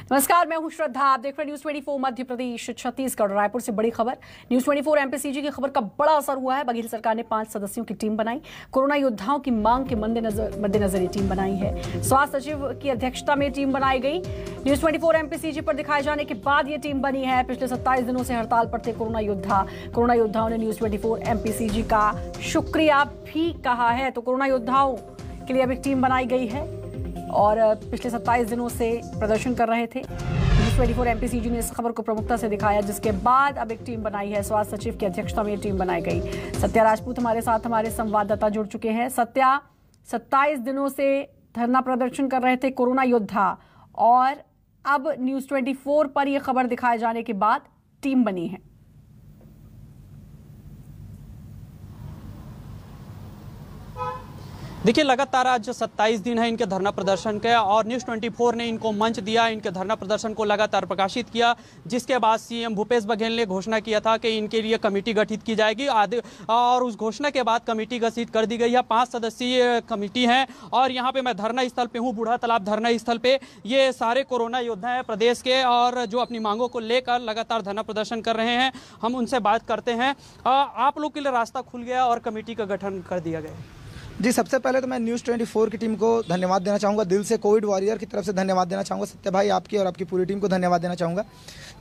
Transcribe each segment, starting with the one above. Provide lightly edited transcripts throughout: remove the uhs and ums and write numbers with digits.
नमस्कार, मैं हूं श्रद्धा। आप देख रहे हैं न्यूज 24 मध्य प्रदेश छत्तीसगढ़। रायपुर से बड़ी खबर। न्यूज 24 एमपीसीजी की खबर का बड़ा असर हुआ है। बघेल सरकार ने 5 सदस्यों की टीम बनाई। कोरोना योद्धाओं की मांग के मद्देनजर ये टीम बनाई है। स्वास्थ्य सचिव की अध्यक्षता में टीम बनाई गई। न्यूज 24 एमपीसीजी पर दिखाए जाने के बाद ये टीम बनी है। पिछले 27 दिनों से हड़ताल पर थे कोरोना योद्धा। कोरोना योद्धाओं ने न्यूज 24 एमपीसीजी का शुक्रिया भी कहा है। तो कोरोना योद्धाओं के लिए अब एक टीम बनाई गई है और पिछले 27 दिनों से प्रदर्शन कर रहे थे। न्यूज 24 एमपीसीजी ने इस खबर को प्रमुखता से दिखाया, जिसके बाद अब एक टीम बनाई है। स्वास्थ्य सचिव की अध्यक्षता में टीम बनाई गई। सत्या राजपूत हमारे साथ हमारे संवाददाता जुड़ चुके हैं। सत्या, 27 दिनों से धरना प्रदर्शन कर रहे थे कोरोना योद्धा और अब न्यूज 24 पर यह खबर दिखाए जाने के बाद टीम बनी है। देखिए, लगातार आज जो 27 दिन है इनके धरना प्रदर्शन के और न्यूज़ 24 ने इनको मंच दिया, इनके धरना प्रदर्शन को लगातार प्रकाशित किया, जिसके बाद सीएम भूपेश बघेल ने घोषणा किया था कि इनके लिए कमेटी गठित की जाएगी और उस घोषणा के बाद कमेटी गठित कर दी गई है। 5 सदस्यीय कमेटी है और यहाँ पे मैं धरना स्थल पे हूँ, बूढ़ा तालाब धरना स्थल पे। ये सारे कोरोना योद्धा हैं प्रदेश के और जो अपनी मांगों को लेकर लगातार धरना प्रदर्शन कर रहे हैं। हम उनसे बात करते हैं। आप लोग के लिए रास्ता खुल गया और कमेटी का गठन कर दिया गया। जी, सबसे पहले तो मैं न्यूज़ 24 की टीम को धन्यवाद देना चाहूँगा। दिल से कोविड वॉरियर की तरफ से धन्यवाद देना चाहूँगा। सत्य भाई, आपकी और आपकी पूरी टीम को धन्यवाद देना चाहूँगा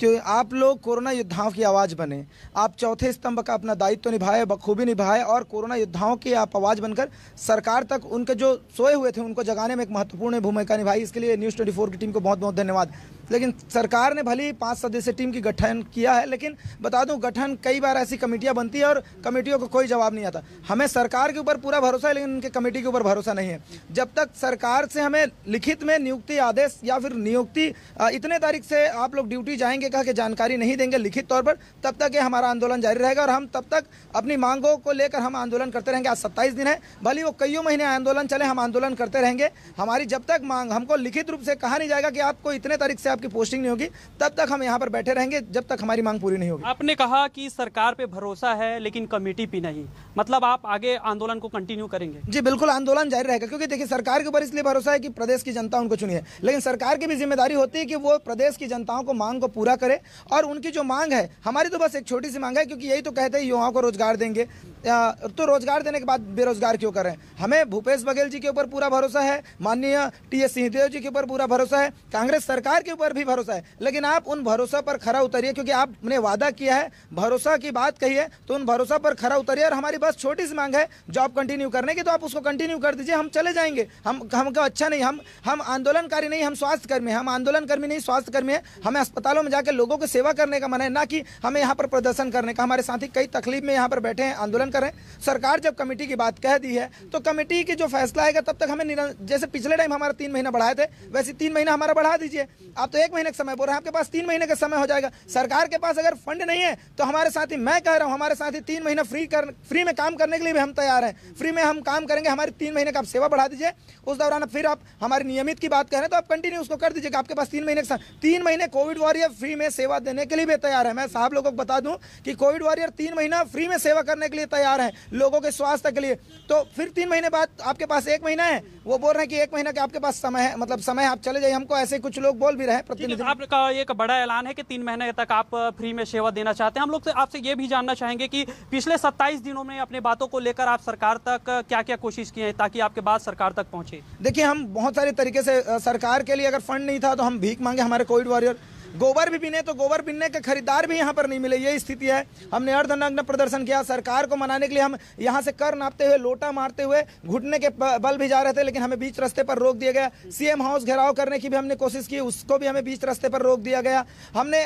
कि आप लोग कोरोना योद्धाओं की आवाज़ बने। आप चौथे स्तंभ का अपना दायित्व निभाए, बखूबी निभाए और कोरोना योद्धाओं की आप आवाज़ बनकर सरकार तक उनके जो सोए हुए थे उनको जगाने में एक महत्वपूर्ण भूमिका निभाई। इसके लिए न्यूज़ 24 की टीम को बहुत बहुत धन्यवाद। लेकिन सरकार ने भले ही 5 सदस्यीय टीम की गठन किया है, लेकिन बता दूं, गठन कई बार ऐसी कमेटियां बनती है और कमेटियों को कोई जवाब नहीं आता। हमें सरकार के ऊपर पूरा भरोसा है, लेकिन उनके कमेटी के ऊपर भरोसा नहीं है। जब तक सरकार से हमें लिखित में नियुक्ति आदेश या फिर नियुक्ति इतने तारीख से आप लोग ड्यूटी जाएंगे कहा कि जानकारी नहीं देंगे लिखित तौर पर, तब तक ये हमारा आंदोलन जारी रहेगा और हम तब तक अपनी मांगों को लेकर हम आंदोलन करते रहेंगे। आज 27 दिन है, भले वो कईयों महीने आंदोलन चले, हम आंदोलन करते रहेंगे। हमारी जब तक मांग हमको लिखित रूप से कहा नहीं जाएगा कि आपको इतने तारीख से आपकी पोस्टिंग नहीं होगी, तब तक हम यहाँ पर बैठे रहेंगे जब तक हमारी मांग पूरी नहीं होगी। आपने कहा कि सरकार पे भरोसा है लेकिन कमेटी पे नहीं, मतलब आप आगे आंदोलन को कंटिन्यू करेंगे? जी बिल्कुल, आंदोलन जारी रहेगा, क्योंकि देखिए सरकार के ऊपर इसलिए भरोसा है कि प्रदेश की जनता उनको चुनी है, लेकिन सरकार की भी जिम्मेदारी होती है कि वो प्रदेश की जनताओं को मांग को पूरा करे। और उनकी जो मांग है, हमारी तो बस एक छोटी सी मांग है, क्योंकि यही तो कहते हैं युवाओं को रोजगार देंगे, तो रोजगार देने के बाद बेरोजगार क्यों कर रहे हैं? हमें भूपेश बघेल जी के ऊपर पूरा भरोसा है, माननीय टीएस सिंहदेव जी के ऊपर पूरा भरोसा है, कांग्रेस सरकार के ऊपर भी भरोसा है, लेकिन आप उन भरोसा पर खरा उतरिए, क्योंकि आपने वादा किया है, भरोसा की बात कही है, तो उन भरोसा पर खरा उतरिए। और हमारी बस छोटी सी मांग है जॉब कंटिन्यू करने की, तो आप उसको कंटिन्यू कर दीजिए, हम चले जाएंगे। हमको अच्छा नहीं, हम आंदोलनकारी नहीं, हम स्वास्थ्य कर्मी, हम आंदोलन कर्मी नहीं, स्वास्थ्य कर्मी है। हमें अस्पतालों में जाकर लोगों की सेवा करने का मन है, ना कि हमें यहाँ पर प्रदर्शन करने का। हमारे साथी कई तकलीफ में यहाँ पर बैठे हैं, आंदोलन कर रहे हैं। सरकार जब कमेटी की बात कह दी है, तो कमेटी की जो फैसला आएगा तब तक हमें जैसे पिछले टाइम हमारा 3 महीना बढ़ाए थे, वैसे 3 महीना हमारा बढ़ा दीजिए। आप तो 1 महीने का समय बोल रहे हैं, आपके पास 3 महीने का समय हो जाएगा। सरकार के पास अगर फंड नहीं है तो हमारे साथी, मैं कह रहा हूँ, हमारे साथी 3 महीना फ्री में काम करने के लिए भी हम तैयार हैं। फ्री में हम काम करेंगे, हमारी 3 महीने का आप सेवा बढ़ा दीजिए। उस दौरान फिर आप हमारी नियमित की बात कह रहे हैं तो आप कंटिन्यू उसको कर दीजिएगा। आपके पास 3 महीने का 3 महीने कोविड वॉरियर फ्री में सेवा देने के लिए भी तैयार है। मैं साहब लोगों को बता दूं कि कोविड वॉरियर 3 महीना फ्री में सेवा करने के लिए तैयार है, लोगों के स्वास्थ्य के लिए। तो फिर 3 महीने बाद आपके पास 1 महीना है, वो बोल रहे हैं कि 1 महीना के आपके पास समय है, मतलब समय आप चले जाइए। हमको ऐसे कुछ लोग बोल भी रहे हैं प्रतिनिधि। आपका एक बड़ा ऐलान है कि 3 महीने तक आप फ्री में सेवा देना चाहते हैं। हम लोग आपसे ये भी जानना चाहेंगे कि पिछले 27 दिनों में अपने बातों को लेकर आप सरकार तक क्या क्या कोशिश की है ताकि आपके बात सरकार तक पहुंचे? देखिए, हम बहुत सारे तरीके से सरकार के लिए, अगर फंड नहीं था तो हम भीख मांगे। हमारे कोविड वॉरियर गोबर भी बिने तो गोबर बिनने के खरीदार भी यहाँ पर नहीं मिले, ये स्थिति है। हमने अर्धनग्न प्रदर्शन किया। सरकार को मनाने के लिए हम यहाँ से कर नापते हुए, लोटा मारते हुए, घुटने के बल भी जा रहे थे, लेकिन हमें बीच रास्ते पर रोक दिया गया। सीएम हाउस घेराव करने की भी हमने कोशिश की, उसको भी हमें बीच रास्ते पर रोक दिया गया। हमने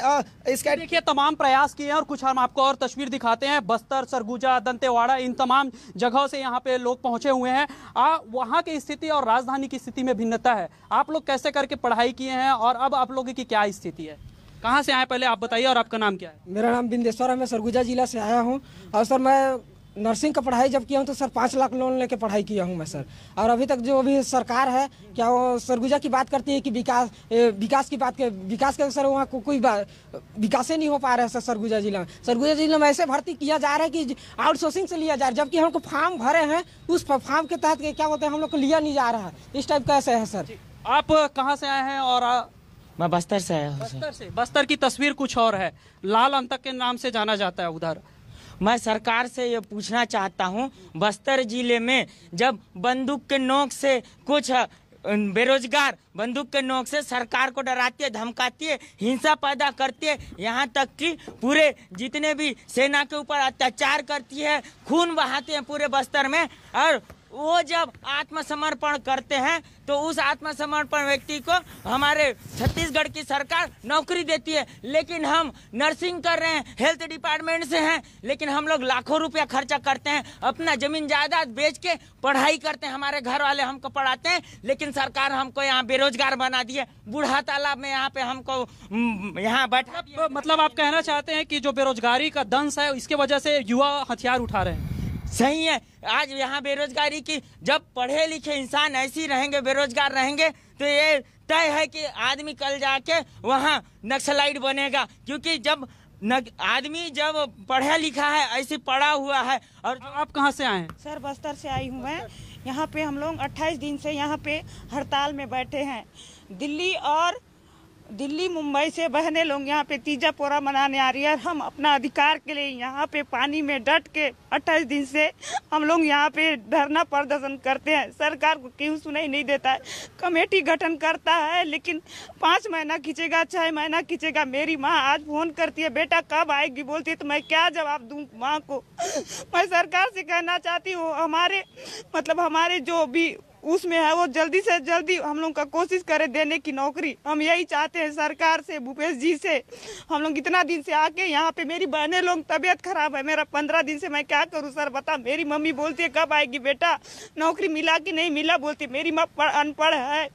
इसका देखिए तमाम प्रयास किए हैं और कुछ हम आपको और तस्वीर दिखाते हैं। बस्तर, सरगुजा, दंतेवाड़ा, इन तमाम जगहों से यहाँ पे लोग पहुंचे हुए हैं। वहाँ की स्थिति और राजधानी की स्थिति में भिन्नता है। आप लोग कैसे करके पढ़ाई किए हैं और अब आप लोगों की क्या स्थिति है? कहाँ से आए पहले आप बताइए, और आपका नाम क्या है? मेरा नाम बिंदेश्वर है, मैं सरगुजा जिला से आया हूँ। और सर, मैं नर्सिंग का पढ़ाई जब किया हूँ तो सर 5 लाख लोन लेके पढ़ाई किया हूँ मैं सर। और अभी तक जो भी सरकार है, क्या वो सरगुजा की बात करती है कि विकास की बात के, विकास के सर वहाँ कोई विकास ही नहीं हो पा रहा है सर। सरगुजा जिला में ऐसे भर्ती किया जा रहा है कि आउटसोर्सिंग से लिया जा रहा है, जबकि हमको फॉर्म भरे हैं, उस फॉर्म के तहत क्या बोलते हैं हम लोग को लिया नहीं जा रहा है। इस टाइप का ऐसे है सर। आप कहाँ से आए हैं और मैं बस्तर से आया हूँ। बस्तर से? बस्तर की तस्वीर कुछ और है, लाल अंतक के नाम से जाना जाता है उधर। मैं सरकार से ये पूछना चाहता हूँ, बस्तर जिले में जब बंदूक के नोक से कुछ बेरोजगार बंदूक के नोक से सरकार को डराती है, धमकाती है, हिंसा पैदा करती है, यहाँ तक कि पूरे जितने भी सेना के ऊपर अत्याचार करती है, खून बहाते हैं पूरे बस्तर में। और वो जब आत्मसमर्पण करते हैं तो उस आत्मसमर्पण व्यक्ति को हमारे छत्तीसगढ़ की सरकार नौकरी देती है। लेकिन हम नर्सिंग कर रहे हैं, हेल्थ डिपार्टमेंट से हैं, लेकिन हम लोग लाखों रुपया खर्चा करते हैं, अपना जमीन जायदाद बेच के पढ़ाई करते हैं, हमारे घर वाले हमको पढ़ाते हैं, लेकिन सरकार हमको यहाँ बेरोजगार बना दी है। बूढ़ा तालाब में यहाँ पे हमको यहाँ बैठा। मतलब आप कहना चाहते हैं कि जो बेरोजगारी का दंश है इसके वजह से युवा हथियार उठा रहे हैं? सही है। आज यहाँ बेरोजगारी की, जब पढ़े लिखे इंसान ऐसे ही रहेंगे, बेरोजगार रहेंगे, तो ये तय है कि आदमी कल जाके वहाँ नक्सलाइट बनेगा। क्योंकि जब आदमी जब पढ़ा लिखा है, ऐसे पढ़ा हुआ है। और आप कहाँ से आए हैं? सर बस्तर से आई हूँ मैं। यहाँ पे हम लोग 28 दिन से यहाँ पे हड़ताल में बैठे हैं। दिल्ली मुंबई से बहने लोग यहाँ पे तीजा पोरा मनाने आ रही है। हम अपना अधिकार के लिए यहाँ पे पानी में डट के 28 दिन से हम लोग यहाँ पे धरना प्रदर्शन करते हैं। सरकार को क्यों सुनाई नहीं देता है। कमेटी गठन करता है लेकिन 5 महीना खींचेगा, 6 महीना खींचेगा। मेरी माँ आज फोन करती है, बेटा कब आएगी, बोलती है, तो मैं क्या जवाब दूँ माँ को। मैं सरकार से कहना चाहती हूँ हमारे जो भी उसमें है वो जल्दी से जल्दी हम लोग का कोशिश करें देने की नौकरी। हम यही चाहते हैं सरकार से, भूपेश जी से। हम लोग इतना दिन से आके यहाँ पे, मेरी बहनें लोग तबीयत खराब है, मेरा 15 दिन से मैं क्या करूँ सर बता। मेरी मम्मी बोलती है कब आएगी बेटा, नौकरी मिला कि नहीं मिला, बोलती है। मेरी माँ अनपढ़ है,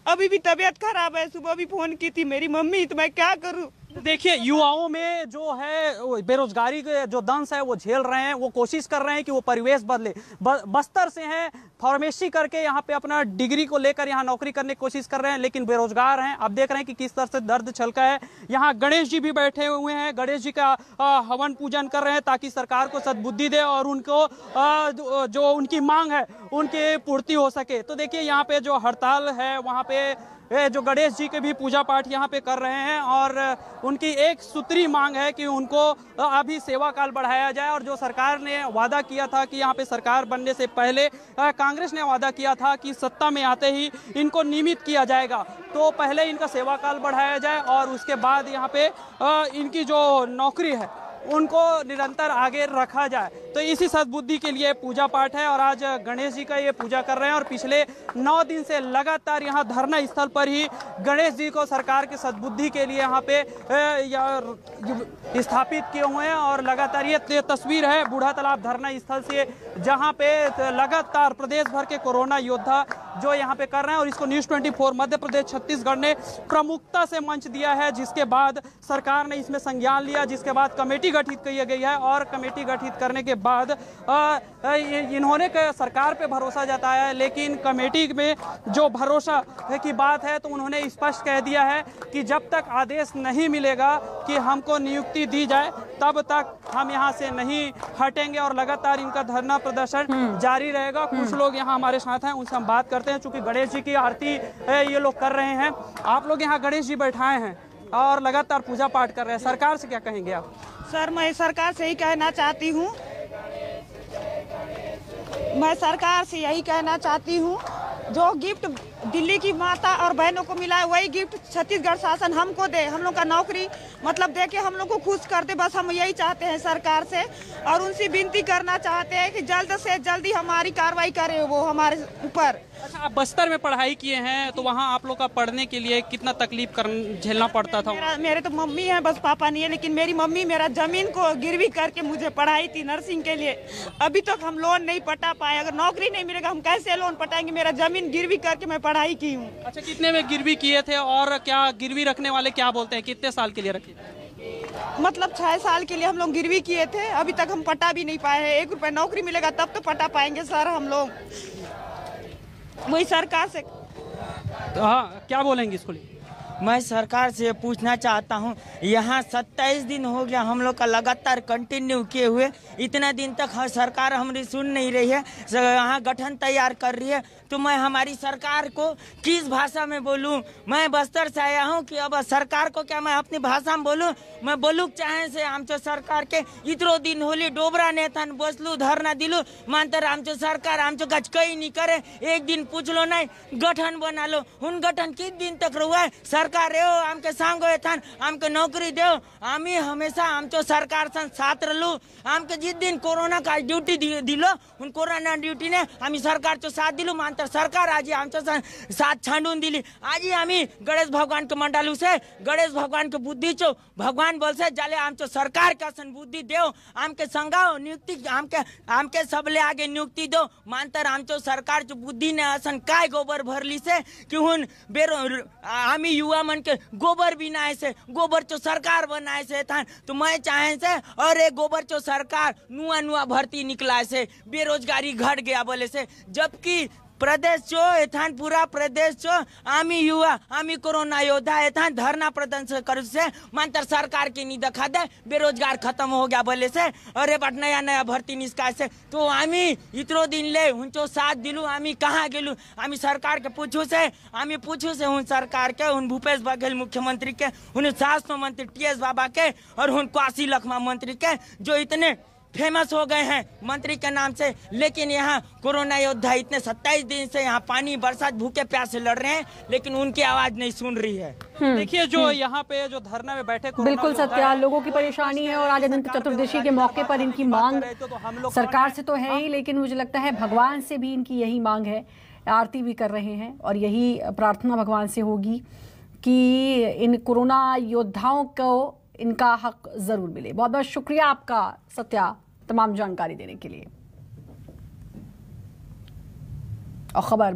अभी भी तबीयत खराब है, सुबह भी फोन की थी मेरी मम्मी, तो मैं क्या करूँ। देखिए, युवाओं में जो है बेरोजगारी के जो दंश है वो झेल रहे हैं, वो कोशिश कर रहे हैं कि वो परिवेश बदले। बस्तर से हैं, फार्मेसी करके यहाँ पे अपना डिग्री को लेकर यहाँ नौकरी करने की कोशिश कर रहे हैं, लेकिन बेरोजगार हैं। आप देख रहे हैं कि किस तरह से दर्द छलका है। यहाँ गणेश जी भी बैठे हुए हैं, गणेश जी का हवन पूजन कर रहे हैं ताकि सरकार को सद्बुद्धि दे और उनको जो उनकी मांग है उनकी पूर्ति हो सके। तो देखिए, यहाँ पे जो हड़ताल है वहाँ पे जो गणेश जी के भी पूजा पाठ यहाँ पे कर रहे हैं और उनकी एक सूत्री मांग है कि उनको अभी सेवा काल बढ़ाया जाए। और जो सरकार ने वादा किया था कि यहाँ पे सरकार बनने से पहले कांग्रेस ने वादा किया था कि सत्ता में आते ही इनको नियमित किया जाएगा, तो पहले इनका सेवा काल बढ़ाया जाए और उसके बाद यहाँ पे इनकी जो नौकरी है उनको निरंतर आगे रखा जाए। तो इसी सद्बुद्धि के लिए पूजा पाठ है और आज गणेश जी का ये पूजा कर रहे हैं। और पिछले 9 दिन से लगातार यहाँ धरना स्थल पर ही गणेश जी को सरकार की सद्बुद्धि के लिए यहाँ पे स्थापित किए हुए हैं। और लगातार ये तस्वीर है बूढ़ा तालाब धरना स्थल से, जहाँ पे लगातार प्रदेश भर के कोरोना योद्धा जो यहाँ पे कर रहे हैं। और इसको न्यूज़ 24 मध्य प्रदेश छत्तीसगढ़ ने प्रमुखता से मंच दिया है, जिसके बाद सरकार ने इसमें संज्ञान लिया, जिसके बाद कमेटी गठित की गई है। और कमेटी गठित करने के बाद इन्होंने सरकार पे भरोसा जताया है, लेकिन कमेटी में जो भरोसा की बात है तो उन्होंने स्पष्ट कह दिया है कि जब तक आदेश नहीं मिलेगा कि हमको नियुक्ति दी जाए तब तक हम यहाँ से नहीं हटेंगे और लगातार इनका धरना प्रदर्शन जारी रहेगा। कुछ लोग यहाँ हमारे साथ हैं, उनसे हम बात करते हैं। चूंकि गणेश जी की आरती ये लोग कर रहे हैं, आप लोग यहाँ गणेश जी बैठाए हैं और लगातार पूजा पाठ कर रहे हैं, सरकार से क्या कहेंगे आप? सर मैं सरकार से ही कहना चाहती हूँ, मैं सरकार से यही कहना चाहती हूँ, जो गिफ्ट दिल्ली की माता और बहनों को मिला है वही गिफ्ट छत्तीसगढ़ शासन हमको दे, हम लोग का नौकरी दे के हम लोग को खुश कर दे। बस हम यही चाहते हैं सरकार से, और उनसे विनती करना चाहते हैं कि जल्द से जल्दी हमारी कार्रवाई करे वो हमारे ऊपर। अच्छा, आप बस्तर में पढ़ाई किए हैं तो वहाँ आप लोग का पढ़ने के लिए कितना तकलीफ झेलना पड़ता था? मेरे तो मम्मी है, बस पापा नहीं है, लेकिन मेरी मम्मी मेरा जमीन को गिरवी करके मुझे पढ़ाई थी नर्सिंग के लिए। अभी तक हम लोन नहीं पटा पाए। अगर नौकरी नहीं मिलेगा हम कैसे लोन पटाएंगे? मेरा जमीन गिरवी करके मैं पढ़ाई की हूँ। अच्छा, कितने में गिरवी किए थे और क्या गिरवी रखने वाले क्या बोलते हैं, कितने साल के लिए रखे? 6 साल के लिए हम लोग गिरवी किए थे, अभी तक हम पटा भी नहीं पाए हैं। 1 रुपया नौकरी मिलेगा तब तो पटा पाएंगे सर हम लोग। वही सरकार से हाँ, क्या बोलेंगे इसको लिए? मैं सरकार से पूछना चाहता हूँ, यहाँ 27 दिन हो गया हम लोग का लगातार कंटिन्यू किए हुए, इतना दिन तक सरकार हमारी सुन नहीं रही है, यहाँ गठन तैयार कर रही है। तो मैं हमारी सरकार को किस भाषा में बोलूँ? मैं बस्तर से आया हूँ कि अब सरकार को क्या मैं अपनी भाषा में बोलूँ? मैं बोलूँ चाहे से आमचो सरकार के इतरो दिन होली डोबरा नेथन बसलू धरना दिलू मानतर आमचो सरकार आमचो गच कहीं नहीं करे, एक दिन पूछ लो नहीं गठन बना लो। उन गठन किस दिन तक रुआ सरकार रे आमके सांगो एथन आमके नौकरी दो, आमी हमेशा आमचो सरकार सन साथ रहलू। आमके जिस दिन कोरोना का ड्यूटी दिलो उन कोरोना ड्यूटी ने आमी सरकार चो साथ दिलू मानतर सरकार आज आमचो साथ छांडून दिली। आज आमी गणेश भगवान के मंडालू से गणेश भगवान के बुद्धि चो भगवान बोल से जाले आमचो सरकार का सन बुद्धि देव आमके संगाओ नियुक्ति आमके सबले आगे नियुक्ति दो मानतर आमचो सरकार चो बुद्धि ने असन काय गोबर भरली से कि हुन बेरो आमी युवा मन के गोबर बिनाए से गोबर चो सरकार बनाए से थान। तो मैं चाहे से और एक गोबर चो सरकार नुआ भर्ती निकला से बेरोजगारी घट गया बोले से, जबकि प्रदेश चो एथान पूरा प्रदेश चो आमी युवा आमी कोरोना योद्धा एथान धरना प्रदर्शन कर से मानतर सरकार की नहीं दिखा दे बेरोजगार खत्म हो गया बोले से अरे बट नया भर्ती निष्काय से। तो आमी इतरो दिन ले उनको साथ दिलू आमी कहाँ गेलू आमी सरकार के पूछू से उन सरकार के उन भूपेश बघेल मुख्यमंत्री के उन स्वास्थ्य मंत्री TS बाबा के और उन काशी लखमा मंत्री के जो इतने फेमस हो गए हैं मंत्री के नाम से, लेकिन यहाँ कोरोना योद्धा इतने 27 दिन से यहाँ पानी बरसात भूखे प्यासे लड़ रहे हैं लेकिन उनकी आवाज नहीं सुन रही है। देखिए जो यहाँ पे जो धरना में बैठे बिल्कुल सत्या, लोगों की परेशानी है और आज अनंत चतुर्दशी के मौके पर इनकी मांग सरकार से तो है ही, लेकिन मुझे लगता है भगवान से भी इनकी यही मांग है, आरती भी कर रहे हैं और यही प्रार्थना भगवान से होगी कि इन कोरोना योद्धाओं को इनका हक जरूर मिले। बहुत बहुत शुक्रिया आपका सत्या तमाम जानकारी देने के लिए। और खबर